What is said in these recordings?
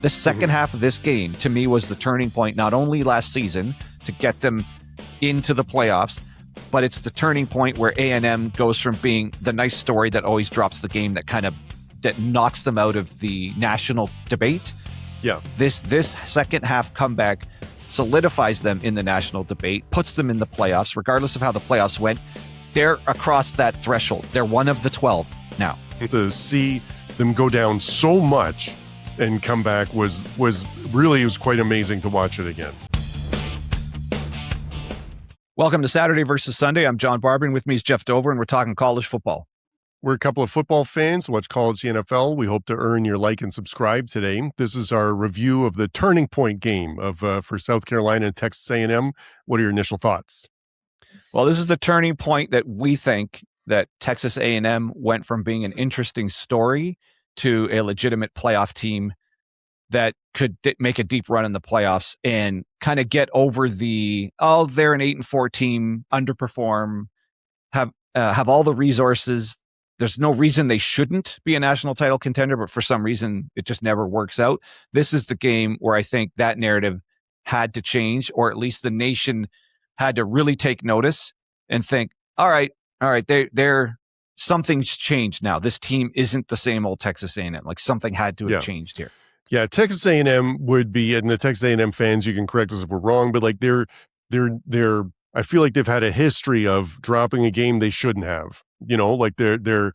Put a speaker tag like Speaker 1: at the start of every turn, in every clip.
Speaker 1: The second half of this game, to me, was the turning point, not only last season to get them into the playoffs, but it's the turning point where A&M goes from being the nice story that always drops the game that knocks them out of the national debate.
Speaker 2: Yeah.
Speaker 1: This second half comeback solidifies them in the national debate, puts them in the playoffs, regardless of how the playoffs went. They're across that threshold. They're one of the 12 now.
Speaker 2: To see them go down so much and come back was quite amazing to watch it again.
Speaker 1: Welcome to Saturday versus Sunday. I'm John Barber, and with me is Jeff Dover, and we're talking college football.
Speaker 2: We're a couple of football fans who watch college NFL. We hope to earn your like and subscribe today. This is our review of the turning point game for South Carolina and Texas A&M. What are your initial thoughts?
Speaker 1: Well, this is the turning point that we think that Texas A&M went from being an interesting story to a legitimate playoff team that could make a deep run in the playoffs and kind of get over they're an 8-4 team, underperform, have all the resources. There's no reason they shouldn't be a national title contender, but for some reason it just never works out. This is the game where I think that narrative had to change, or at least the nation had to really take notice and think, all right, they're something's changed now. This team isn't the same old Texas A&M. Like something had to have changed here.
Speaker 2: Yeah, Texas A&M would be, and the Texas A&M fans, you can correct us if we're wrong, but like they're I feel like they've had a history of dropping a game they shouldn't have. You know, like they'll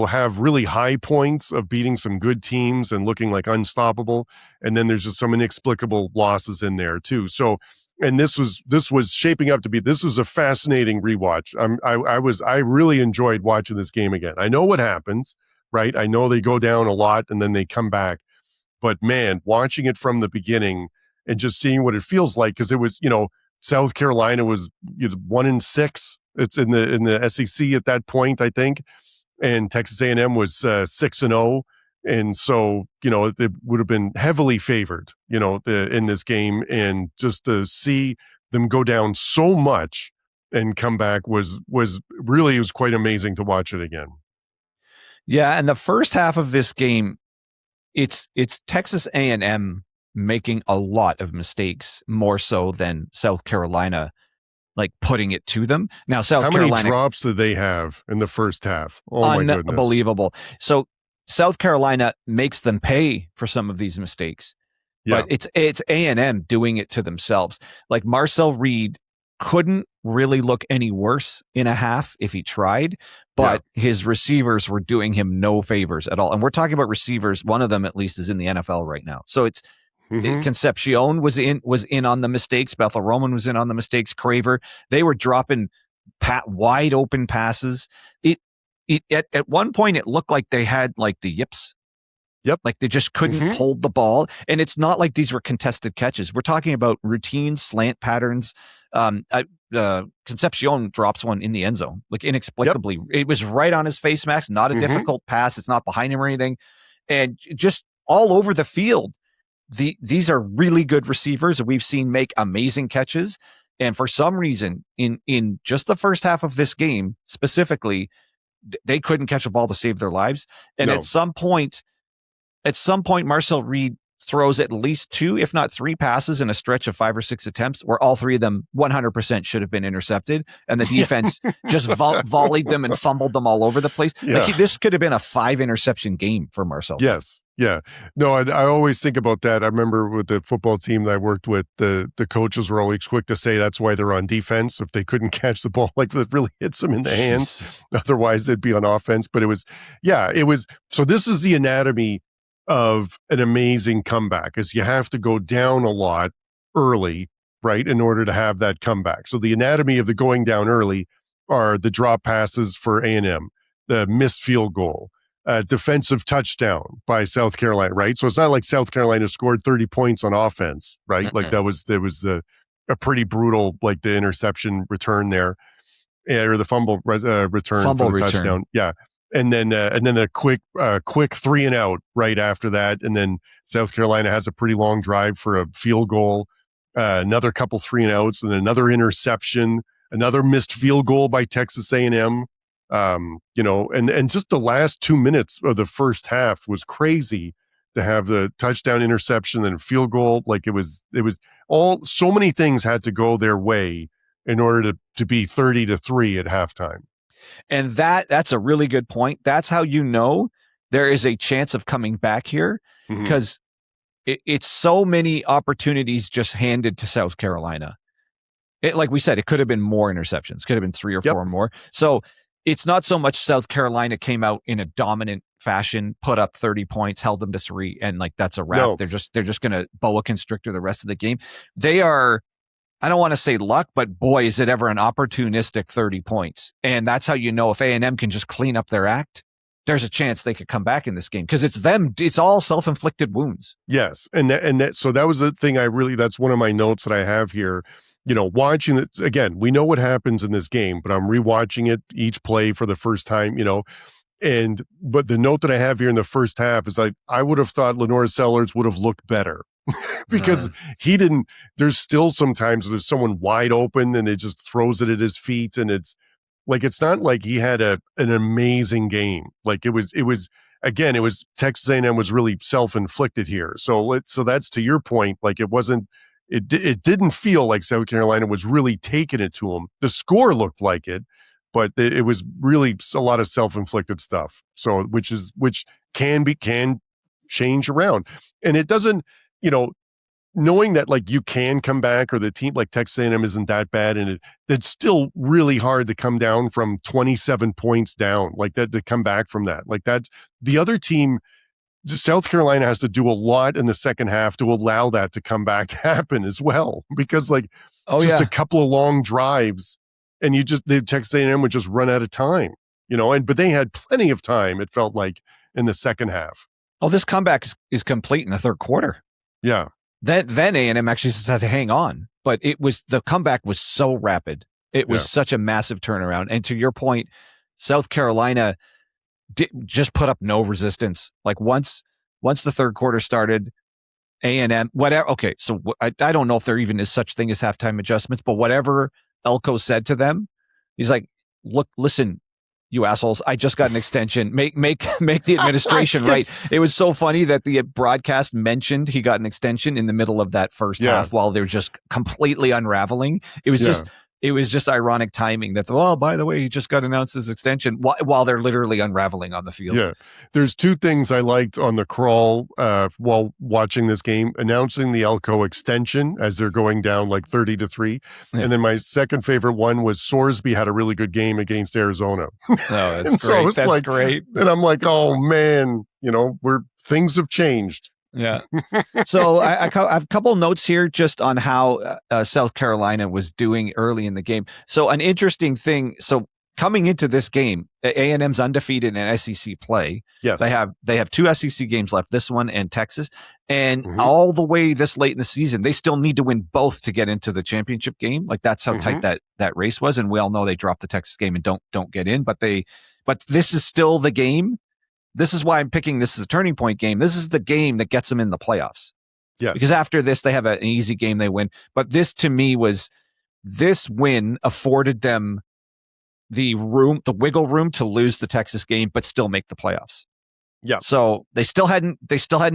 Speaker 2: have really high points of beating some good teams and looking like unstoppable, and then there's just some inexplicable losses in there too. So, and this was shaping up to be. This was a fascinating rewatch. I really enjoyed watching this game again. I know what happens, right? I know they go down a lot and then they come back, but man, watching it from the beginning and just seeing what it feels like, because it was, South Carolina was 1-6. It's in the SEC at that point, I think, and Texas A&M was 6-0, and so it would have been heavily favored, in this game, and just to see them go down so much and come back was quite amazing to watch it again.
Speaker 1: Yeah, and the first half of this game, it's Texas A&M making a lot of mistakes, more so than South Carolina like putting it to them. Now, South Carolina,
Speaker 2: how many drops did they have in the first half? Oh my goodness.
Speaker 1: Unbelievable. So South Carolina makes them pay for some of these mistakes, but it's A&M doing it to themselves. Like Marcel Reed couldn't really look any worse in a half if he tried, but his receivers were doing him no favors at all. And we're talking about receivers. One of them at least is in the NFL right now. So it's Concepcion was in on the mistakes. Bethel Roman was in on the mistakes. Craver, they were dropping wide open passes. At one point it looked like they had like the yips.
Speaker 2: Yep.
Speaker 1: Like they just couldn't hold the ball. And it's not like these were contested catches. We're talking about routine slant patterns. Concepcion drops one in the end zone, like inexplicably. Yep. It was right on his face mask, not a difficult pass. It's not behind him or anything. And just all over the field. These are really good receivers that we've seen make amazing catches. And for some reason, in just the first half of this game specifically, they couldn't catch a ball to save their lives. And at some point, Marcel Reed throws at least 2, if not 3 passes in a stretch of 5 or 6 attempts where all 3 of them 100% should have been intercepted. And the defense just volleyed them and fumbled them all over the place.
Speaker 2: Yeah.
Speaker 1: Like this could have been a 5 interception game for Marcel.
Speaker 2: Yes. Yeah. No, I always think about that. I remember with the football team that I worked with, the coaches were always quick to say that's why they're on defense. If they couldn't catch the ball, like that really hits them in the hands. Otherwise, they'd be on offense. But it was. So this is the anatomy of an amazing comeback, is you have to go down a lot early, right, in order to have that comeback. So the anatomy of the going down early are the drop passes for A&M, the missed field goal, defensive touchdown by South Carolina, right? So it's not like South Carolina scored 30 points on offense, right? Like there was a pretty brutal, like the interception return there, or the fumble return for the touchdown. Yeah. And then a quick 3 and out right after that. And then South Carolina has a pretty long drive for a field goal, another couple 3 and outs, and another interception, another missed field goal by Texas A&M. And just the last 2 minutes of the first half was crazy to have the touchdown, interception, and field goal. Like it was all so many things had to go their way in order to be 30-3 at halftime.
Speaker 1: And that's a really good point. That's how you know there is a chance of coming back here, because it's so many opportunities just handed to South Carolina. Like we said, it could have been more interceptions, could have been 3 or 4 more. So it's not so much South Carolina came out in a dominant fashion, put up 30 points, held them to 3, and like that's a wrap. No. They're just going to boa constrictor the rest of the game. They are, I don't want to say luck, but boy, is it ever an opportunistic 30 points. And that's how you know if A&M can just clean up their act, there's a chance they could come back in this game, because it's them. It's all self-inflicted wounds.
Speaker 2: Yes. So that was the thing that's one of my notes that I have here. Watching it again, we know what happens in this game, but I'm rewatching it each play for the first time, but the note that I have here in the first half is like, I would have thought Lenore Sellers would have looked better because he didn't. There's still sometimes there's someone wide open and it just throws it at his feet. And it's not like he had an amazing game. Like it was Texas A&M was really self-inflicted here. So that's to your point. Like it didn't feel like South Carolina was really taking it to them. The score looked like it, but it was really a lot of self-inflicted stuff. So which can change around. And it doesn't, knowing that like you can come back, or the team like Texas A&M isn't that bad, and it's still really hard to come down from 27 points down like that, to come back from that. Like that's the other team. South Carolina has to do a lot in the second half to allow that to come back to happen as well, because a couple of long drives and the Texas A&M would just run out of time, but they had plenty of time. It felt like in the second half.
Speaker 1: Oh, this comeback is complete in the third quarter.
Speaker 2: Yeah.
Speaker 1: Then A&M actually just had to hang on, but the comeback was so rapid. It was such a massive turnaround. And to your point, South Carolina just put up no resistance. Like once the third quarter started, A&M, whatever. Okay, so I don't know if there even is such thing as halftime adjustments, but whatever Elko said to them, he's like, "Look, listen, you assholes, I just got an extension. Make the administration right." It was so funny that the broadcast mentioned he got an extension in the middle of that first half while they're just completely unraveling. It was just ironic timing that, by the way, he just got announced his extension while they're literally unraveling on the field.
Speaker 2: Yeah. There's 2 things I liked on the crawl while watching this game: announcing the Elko extension as they're going down like 30-3. Yeah. And then my second favorite one was Sorsby had a really good game against Arizona.
Speaker 1: Oh, that's great. That's great.
Speaker 2: And I'm like, oh man, things have changed.
Speaker 1: Yeah. So I have a couple notes here just on how South Carolina was doing early in the game. So an interesting thing. So coming into this game, A&M's undefeated in SEC play.
Speaker 2: Yes.
Speaker 1: They have 2 SEC games left, this one and Texas. And all the way this late in the season, they still need to win both to get into the championship game. Like that's how tight that race was. And we all know they dropped the Texas game and don't get in, but this is still the game. This is why I'm picking this as a turning point game. This is the game that gets them in the playoffs.
Speaker 2: Yeah.
Speaker 1: Because after this, they have an easy game they win. But this, to me, this win afforded them the wiggle room to lose the Texas game, but still make the playoffs.
Speaker 2: Yeah.
Speaker 1: So they still hadn't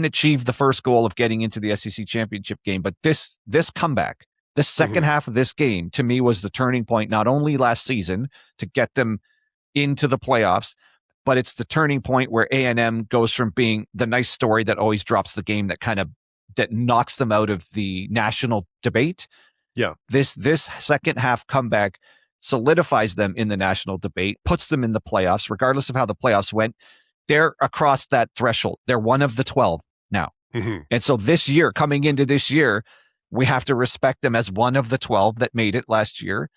Speaker 1: achieved the first goal of getting into the SEC championship game. But this comeback, the second half of this game, to me, was the turning point, not only last season to get them into the playoffs, but it's the turning point where A&M goes from being the nice story that always drops the game that knocks them out of the national debate.
Speaker 2: Yeah.
Speaker 1: This second half comeback solidifies them in the national debate, puts them in the playoffs, regardless of how the playoffs went. They're across that threshold. They're one of the 12 now. And so coming into this year, we have to respect them as one of the 12 that made it last year.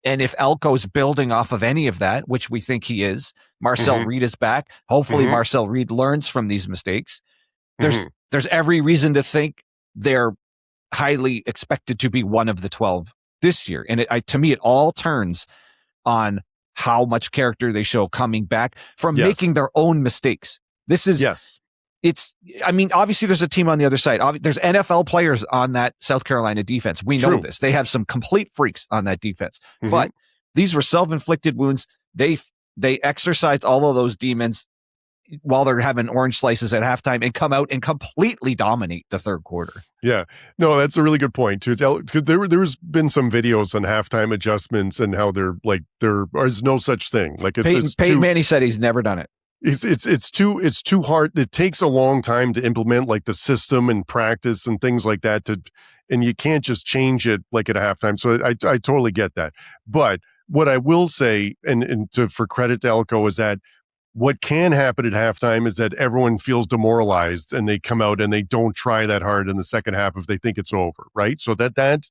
Speaker 1: And if Elko's building off of any of that, which we think he is, Marcel Reed is back. Hopefully Marcel Reed learns from these mistakes. There's every reason to think they're highly expected to be one of the 12 this year. And to me, it all turns on how much character they show coming back from making their own mistakes. This is obviously there's a team on the other side. There's NFL players on that South Carolina defense. We know this. They have some complete freaks on that defense, but these were self-inflicted wounds. They exercised all of those demons while they're having orange slices at halftime and come out and completely dominate the third quarter.
Speaker 2: Yeah, no, that's a really good point too. There's been some videos on halftime adjustments and how there is no such thing. Like
Speaker 1: Peyton Manning said he's never done it.
Speaker 2: It's too hard. It takes a long time to implement like the system and practice and things like that and you can't just change it like at a halftime. So I totally get that. But what I will say, for credit to Elko, is that what can happen at halftime is that everyone feels demoralized and they come out and they don't try that hard in the second half if they think it's over, right? So that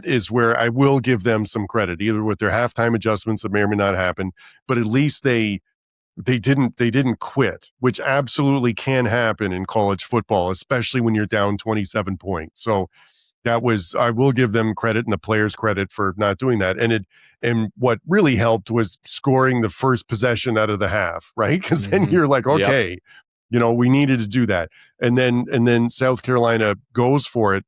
Speaker 2: is where I will give them some credit, either with their halftime adjustments that may or may not happen, but at least they didn't quit, which absolutely can happen in college football, especially when you're down 27 points. So I will give them credit and the players credit for not doing that. And what really helped was scoring the first possession out of the half, right? Because then you're like, okay, we needed to do that. And then South Carolina goes for it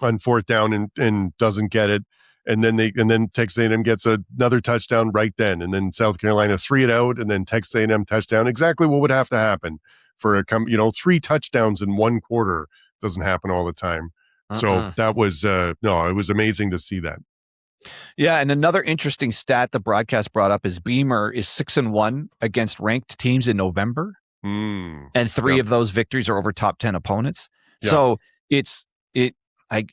Speaker 2: on fourth down and doesn't get it. And then Texas A&M gets another touchdown right then. And then South Carolina 3 it out, and then Texas A&M touchdown. Exactly what would have to happen for 3 touchdowns in one quarter doesn't happen all the time. So that was it was amazing to see that.
Speaker 1: Yeah, and another interesting stat the broadcast brought up is Beamer is 6-1 against ranked teams in November, and 3 of those victories are over top 10 opponents. Yep. So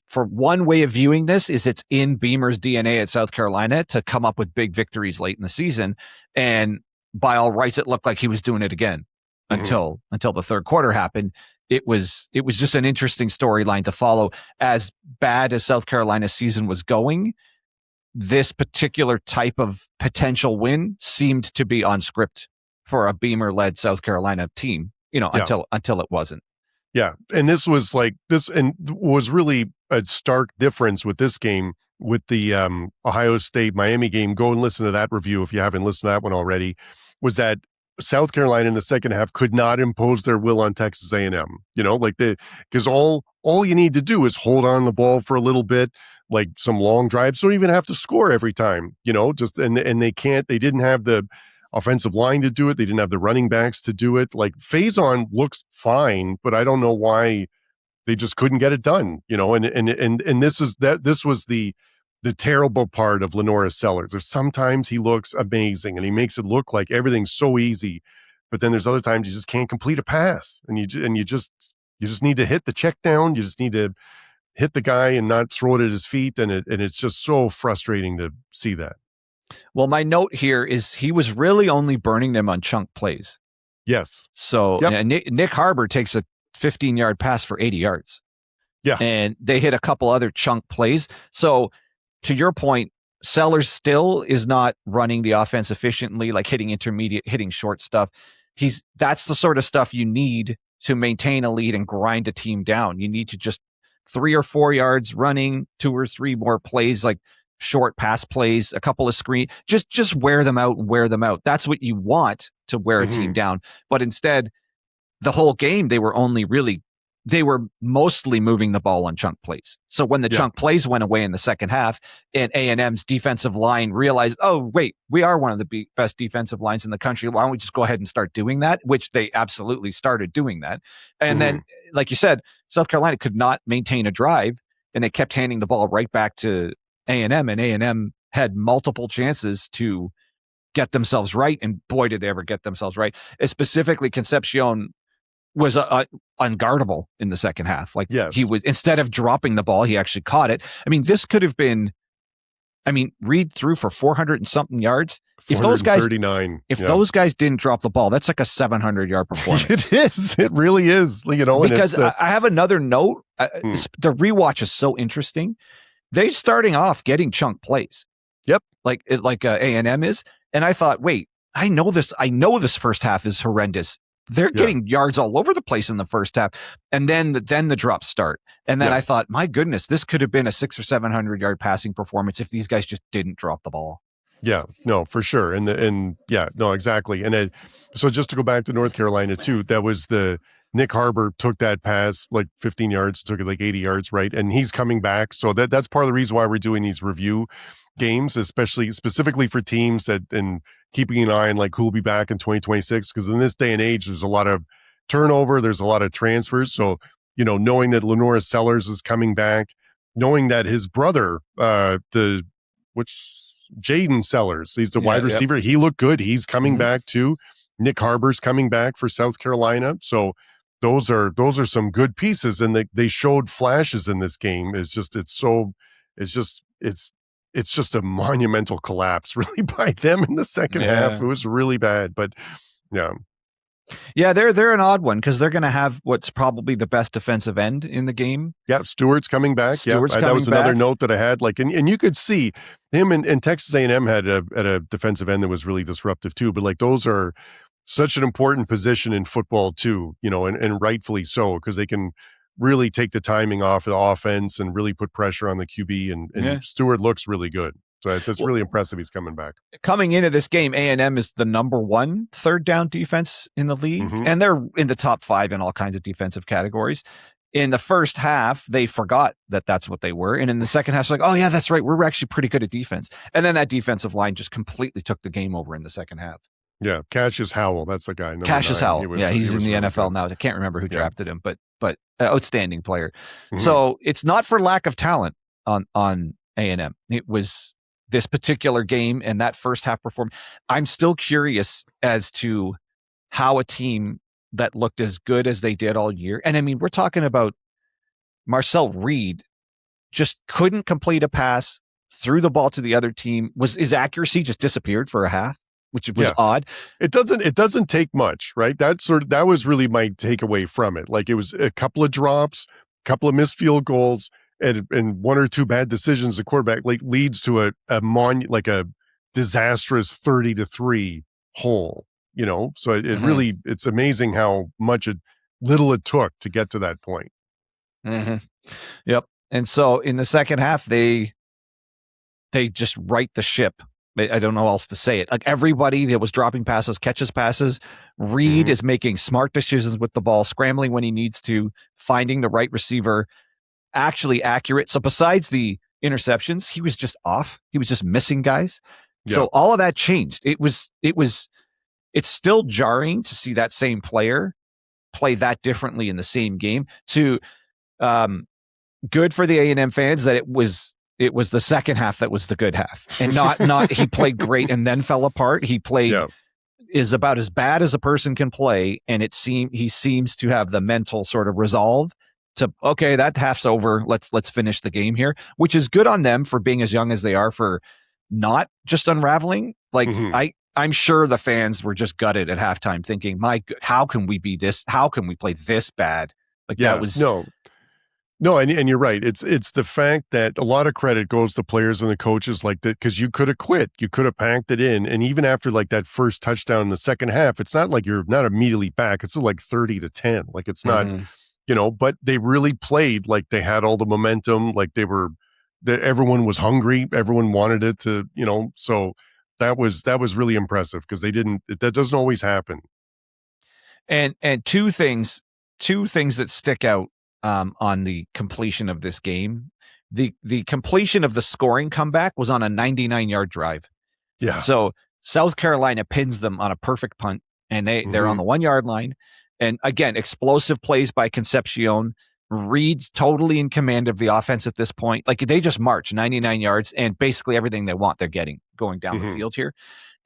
Speaker 1: for one way of viewing this is it's in Beamer's DNA at South Carolina to come up with big victories late in the season, and by all rights, it looked like he was doing it again until the third quarter happened. It was just an interesting storyline to follow. As bad as South Carolina's season was going, this particular type of potential win seemed to be on script for a Beamer-led South Carolina team, until it wasn't.
Speaker 2: Yeah, and this was really a stark difference with this game, with the Ohio State-Miami game. Go and listen to that review if you haven't listened to that one already, was that South Carolina in the second half could not impose their will on Texas A&M, because all you need to do is hold on the ball for a little bit, like some long drives. Don't even have to score every time, and they didn't have the offensive line to do it. They didn't have the running backs to do it. Like Faison looks fine, but I don't know why they just couldn't get it done, and this was the terrible part of Lenora Sellers. There's sometimes he looks amazing and he makes it look like everything's so easy, but then there's other times you just can't complete a pass, and you just need to hit the check down. You just need to hit the guy and not throw it at his feet, and it's just so frustrating to see that.
Speaker 1: Well, my note here is he was really only burning them on chunk plays.
Speaker 2: Yes.
Speaker 1: So Nick Harbor takes a 15-yard pass for 80 yards.
Speaker 2: Yeah.
Speaker 1: And they hit a couple other chunk plays. So to your point, Sellers still is not running the offense efficiently, like hitting intermediate, hitting short stuff. That's the sort of stuff you need to maintain a lead and grind a team down. You need to just 3 or 4 yards running, 2 or 3 more plays, like short pass plays, a couple of screen, just wear them out. That's what you want to wear a team down. But instead, the whole game, they were mostly moving the ball on chunk plays. So when the chunk plays went away in the second half, and A&M's defensive line realized, oh, wait, we are one of the best defensive lines in the country. Why don't we just go ahead and start doing that? Which they absolutely started doing that. And then, like you said, South Carolina could not maintain a drive, and they kept handing the ball right back to A&M, and A&M had multiple chances to get themselves right. And boy, did they ever get themselves right. Specifically, Concepcion was unguardable in the second half. Like he was, instead of dropping the ball, he actually caught it. I mean, this could have been, Reed threw for 400 and something yards. If those guys didn't drop the ball, that's like a 700-yard performance.
Speaker 2: It is. It really is.
Speaker 1: Because I have another note. The rewatch is so interesting. They're starting off getting chunk plays.
Speaker 2: Yep.
Speaker 1: Like A&M is. And I thought, wait, I know this first half is horrendous. They're getting yards all over the place in the first half. And then the drops start. And then I thought, my goodness, this could have been a 600 or 700-yard passing performance if these guys just didn't drop the ball.
Speaker 2: Yeah, no, for sure. Exactly. And so just to go back to North Carolina too, that was Nick Harbor took that pass like 15 yards, took it like 80 yards, right? And he's coming back. So that's part of the reason why we're doing these review games, specifically for teams that, and keeping an eye on like who will be back in 2026. Because in this day and age, there's a lot of turnover, there's a lot of transfers. So, knowing that Lenora Sellers is coming back, knowing that his brother, Jaden Sellers, he's the wide receiver. He looked good. He's coming back too. Nick Harbor's coming back for South Carolina. So those are some good pieces, and they showed flashes in this game. It's just a monumental collapse really by them in the second half. It was really bad, but yeah.
Speaker 1: Yeah, they're an odd one because they're going to have what's probably the best defensive end in the game.
Speaker 2: Yeah, Stewart's coming back. That was another note that I had. Like, and you could see him and Texas A&M had a defensive end that was really disruptive too. But like, those are such an important position in football too, and rightfully so, because they can really take the timing off of the offense and really put pressure on the QB. And Stewart looks really good. So it's really impressive he's coming back.
Speaker 1: Coming into this game, A&M is the number 1 third down defense in the league, and they're in the top 5 in all kinds of defensive categories. In the first half, they forgot that that's what they were. And in the second half, it's like, oh, yeah, that's right. We're actually pretty good at defense. And then that defensive line just completely took the game over in the second half.
Speaker 2: Yeah, Cassius Howell, that's the guy.
Speaker 1: Cassius Howell, he's in the really NFL now. I can't remember who drafted him, but outstanding player. So it's not for lack of talent on A&M. It was this particular game and that first half performance. I'm still curious as to how a team that looked as good as they did all year, and I mean, we're talking about Marcel Reed just couldn't complete a pass, threw the ball to the other team. His accuracy just disappeared for a half, which was odd.
Speaker 2: It doesn't take much, right? That was really my takeaway from it. Like, it was a couple of drops, a couple of missed field goals, and 1 or 2 bad decisions. The quarterback leads to a disastrous 30-3 hole. So it really, it's amazing how little it took to get to that point.
Speaker 1: Yep. And so in the second half, they just right the ship. I don't know how else to say it. Like, everybody that was dropping passes catches passes. Reed is making smart decisions with the ball, scrambling when he needs to, finding the right receiver, actually accurate. So besides the interceptions, he was just off. He was just missing guys. So all of that changed. It's still jarring to see that same player play that differently in the same game. Good for the A&M fans that it was the second half that was the good half, and not he played great and then fell apart. He played is about as bad as a person can play, and he seems to have the mental sort of resolve to, okay, that half's over. Let's finish the game here, which is good on them for being as young as they are, for not just unraveling. Like, I'm sure the fans were just gutted at halftime thinking, how can we be this? How can we play this bad? Like, that was
Speaker 2: no. And you're right. It's the fact that a lot of credit goes to players and the coaches like that, because you could have quit. You could have packed it in. And even after like that first touchdown in the second half, it's not like you're not immediately back. It's like 30-10. Like, it's not, but they really played like they had all the momentum, like everyone was hungry. Everyone wanted it to, so that was really impressive, because that doesn't always happen.
Speaker 1: And two things that stick out on the completion of this game. The completion of the scoring comeback was on a 99-yard drive.
Speaker 2: Yeah.
Speaker 1: So South Carolina pins them on a perfect punt, and they're on the 1-yard line. And again, explosive plays by Concepcion. Reed's totally in command of the offense at this point. Like, they just march 99 yards, and basically everything they want, they're getting going down the field here.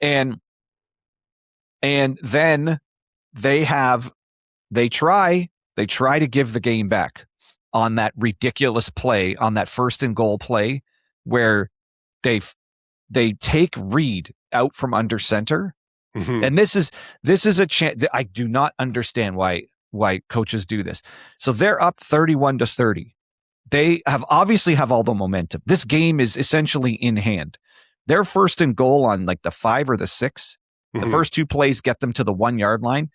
Speaker 1: And then they try to give the game back on that ridiculous play, on that 1st and goal play, where they take Reed out from under center. And this is a chance. I do not understand why coaches do this. So they're up 31-30. They obviously have all the momentum. This game is essentially in hand. They're 1st and goal on like the 5 or the 6. The first 2 plays get them to the 1-yard line.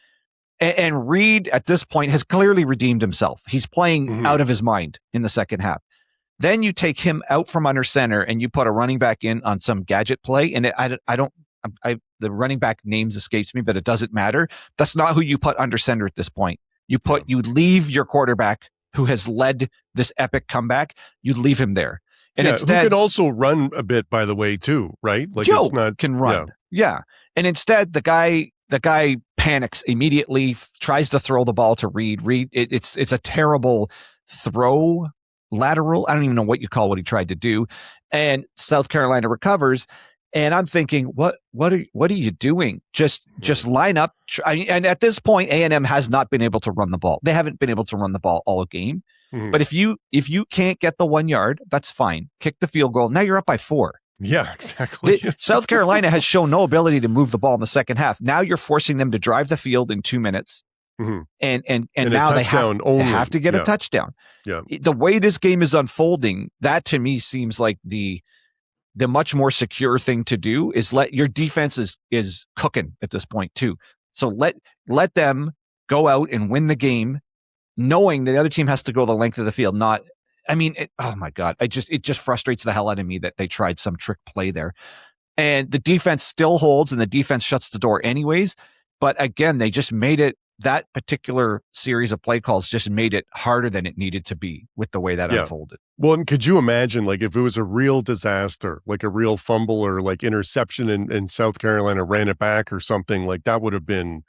Speaker 1: And Reed at this point has clearly redeemed himself. He's playing out of his mind in the second half. Then you take him out from under center and you put a running back in on some gadget play. And the running back names escapes me, but it doesn't matter. That's not who you put under center at this point. You leave your quarterback who has led this epic comeback. You leave him there. And
Speaker 2: who
Speaker 1: instead,
Speaker 2: can also run a bit, by the way, too, right? Like
Speaker 1: Joe
Speaker 2: it's not
Speaker 1: can run. Yeah. And instead, the guy panics immediately, tries to throw the ball to Reed. Reed, it's a terrible throw, lateral. I don't even know what you call what he tried to do. And South Carolina recovers. And I'm thinking, what are you doing? Just line up. And at this point, A&M has not been able to run the ball. They haven't been able to run the ball all game. But if you can't get the 1 yard, that's fine. Kick the field goal. Now you're up by 4.
Speaker 2: Yeah, exactly.
Speaker 1: South Carolina has shown no ability to move the ball in the second half. Now you're forcing them to drive the field in 2 minutes. And now they have to get a touchdown.
Speaker 2: Yeah.
Speaker 1: The way this game is unfolding, that to me seems like the much more secure thing to do is let your defense is cooking at this point too. So let them go out and win the game, knowing the other team has to go the length of the field. Oh my God. It just frustrates the hell out of me that they tried some trick play there. And the defense still holds and the defense shuts the door anyways. But again, they just made it, that particular series of play calls just made it harder than it needed to be with the way that unfolded.
Speaker 2: Well, and could you imagine, like, if it was a real disaster, like a real fumble or like interception and South Carolina ran it back or something, like that would have been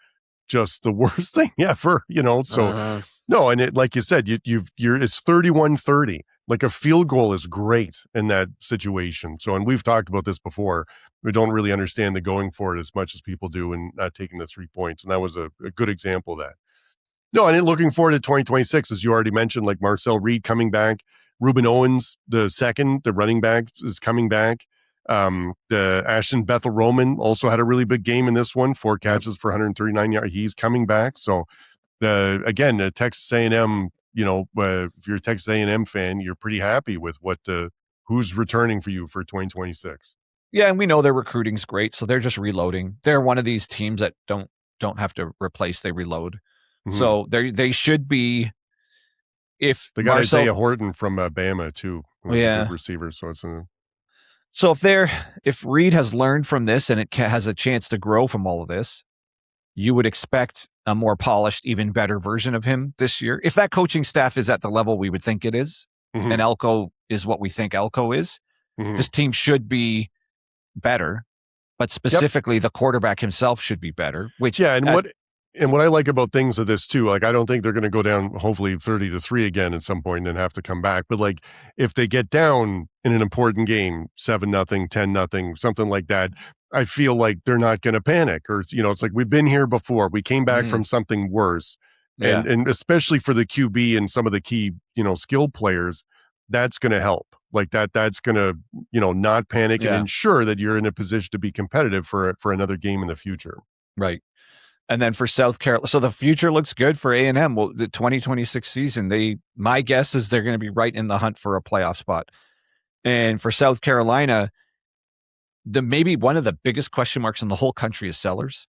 Speaker 2: just the worst thing ever, So no, and it, like you said, it's 31-30. Like a field goal is great in that situation. So, and we've talked about this before. We don't really understand the going for it as much as people do and not taking the 3 points. And that was a good example of that. No, and looking forward to 2026, as you already mentioned, like Marcel Reed coming back. Reuben Owens, the running back, is coming back. The Ashton Bethel Roman also had a really big game in this one, 4 catches for 139 yards. He's coming back. So, again, Texas A&M, if you're a Texas A&M fan, you're pretty happy with who's returning for you for 2026.
Speaker 1: Yeah, and we know their recruiting's great, so they're just reloading. They're one of these teams that don't have to replace; they reload. So they should be. If
Speaker 2: they got Isaiah Horton from Bama too, who's a good receiver, so it's
Speaker 1: So if Reed has learned from this and it has a chance to grow from all of this, you would expect a more polished, even better version of him this year. If that coaching staff is at the level we would think it is, and Elko is what we think Elko is, this team should be better. But specifically, the quarterback himself should be better.
Speaker 2: And what I like about things of this too, like I don't think they're going to go down hopefully 30-3 again at some point and have to come back. But like if they get down in an important game, 7-0, 10-0, something like that, I feel like they're not going to panic. Or it's like we've been here before. We came back from something worse, and especially for the QB and some of the key skill players, that's going to help. Like that's going to not panic and ensure that you're in a position to be competitive for another game in the future.
Speaker 1: Right. And then for South Carolina, so the future looks good for A&M. Well, the 2026 season, my guess is they're going to be right in the hunt for a playoff spot. And for South Carolina, maybe one of the biggest question marks in the whole country is Sellers.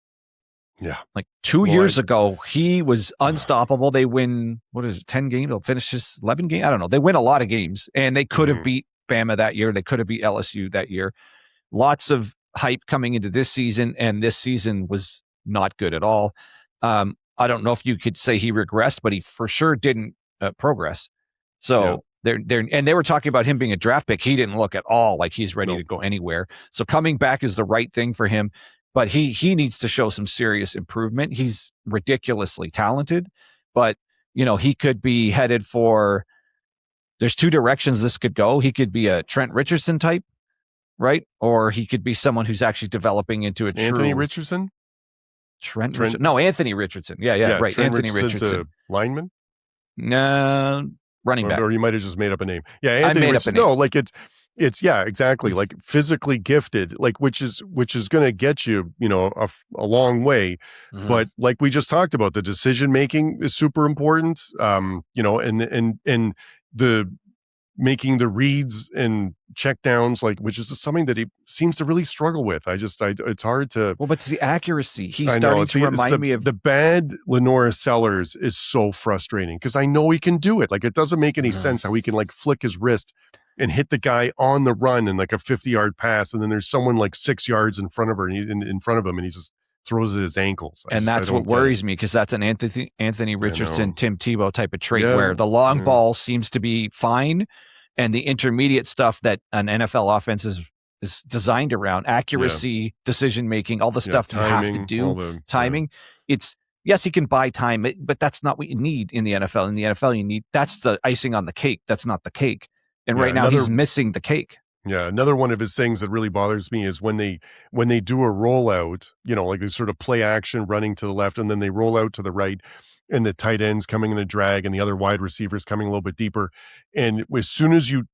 Speaker 2: Yeah.
Speaker 1: Like 2 years ago, he was unstoppable. They win, 10 games? They'll finish this 11 games? I don't know. They win a lot of games, and they could have beat Bama that year. They could have beat LSU that year. Lots of hype coming into this season, and this season was not good at all. I don't know if you could say he regressed, but he for sure didn't progress. So they were talking about him being a draft pick. He didn't look at all like he's ready to go anywhere. So coming back is the right thing for him, but he needs to show some serious improvement. He's ridiculously talented, but he could be headed for. There's 2 directions this could go. He could be a Trent Richardson type, right? Or he could be someone who's actually developing into
Speaker 2: Anthony Richardson.
Speaker 1: Trent. No, Anthony Richardson. Yeah, right.
Speaker 2: Trent
Speaker 1: Anthony
Speaker 2: Richardson. A lineman?
Speaker 1: No, running back.
Speaker 2: Or you might have just made up a name. Yeah, Anthony Richardson. No, like it's exactly like physically gifted, like which is going to get you, a long way. But like we just talked about, the decision making is super important. And the making the reads and checkdowns, like, which is something that he seems to really struggle with. It's hard to.
Speaker 1: Well, but it's the accuracy. He's starting to remind me of
Speaker 2: the bad Lenora Sellers is so frustrating because I know he can do it. Like, it doesn't make any sense how he can like flick his wrist and hit the guy on the run and like a 50-yard pass, and then there's someone like 6 yards in front of her, and in front of him, and he just throws it at his ankles.
Speaker 1: And that's what worries me, because that's an Anthony Richardson, Tim Tebow type of trait where the long ball seems to be fine, and the intermediate stuff that an NFL offense is designed around, accuracy, decision making, all the stuff timing, you have to do, timing. It's yes, he can buy time, but that's not what you need in the NFL. In the NFL, you need that's the icing on the cake. That's not the cake. And right now, he's missing the cake.
Speaker 2: Yeah, another one of his things that really bothers me is when they do a rollout, like they sort of play action running to the left, and then they roll out to the right, and the tight ends coming in the drag, and the other wide receivers coming a little bit deeper. And as soon as you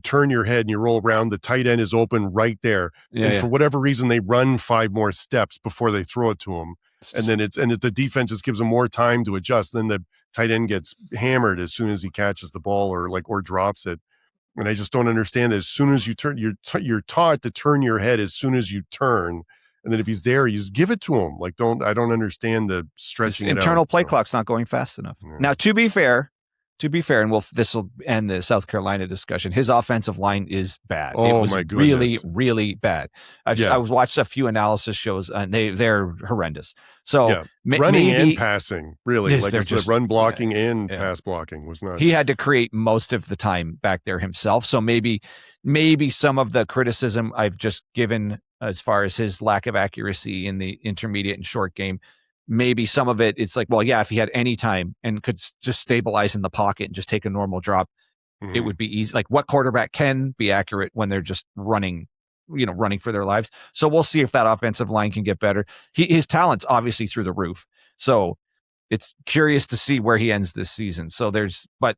Speaker 2: turn your head and you roll around, the tight end is open right there. For whatever reason, they run 5 more steps before they throw it to him, and then the defense just gives them more time to adjust. Then the tight end gets hammered as soon as he catches the ball or drops it. And I just don't understand that as soon as you turn, you're taught to turn your head as soon as you turn. And then if he's there, you just give it to him. I don't understand the stretching it out.
Speaker 1: Internal play clock's not going fast enough. Yeah. Now, to be fair, and this will end the South Carolina discussion. His offensive line is bad.
Speaker 2: Oh,
Speaker 1: it was
Speaker 2: my goodness.
Speaker 1: Really, really bad. I watched a few analysis shows, and they're horrendous. So
Speaker 2: running and passing, really,
Speaker 1: just
Speaker 2: run blocking and pass blocking was not.
Speaker 1: He had to create most of the time back there himself. So maybe some of the criticism I've just given as far as his lack of accuracy in the intermediate and short game. Maybe some of it, it's like, well, yeah, if he had any time and could just stabilize in the pocket and just take a normal drop, it would be easy. Like, what quarterback can be accurate when they're just running for their lives? So we'll see if that offensive line can get better. His talent's obviously through the roof. So it's curious to see where he ends this season. So but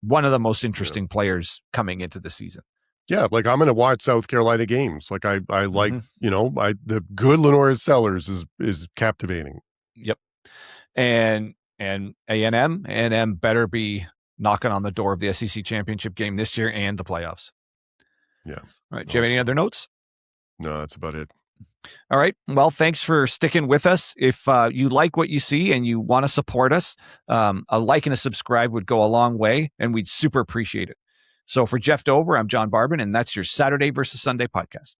Speaker 1: one of the most interesting players coming into the season.
Speaker 2: Yeah, I'm going to watch South Carolina games. I like, the good Lenore Sellers is captivating.
Speaker 1: Yep. And A&M better be knocking on the door of the SEC championship game this year and the playoffs.
Speaker 2: Yeah.
Speaker 1: All right. Do you have any other notes?
Speaker 2: No, that's about it.
Speaker 1: All right. Well, thanks for sticking with us. If you like what you see and you want to support us, a like and a subscribe would go a long way, and we'd super appreciate it. So for Jeff Dover, I'm John Barbin, and that's your Saturday versus Sunday podcast.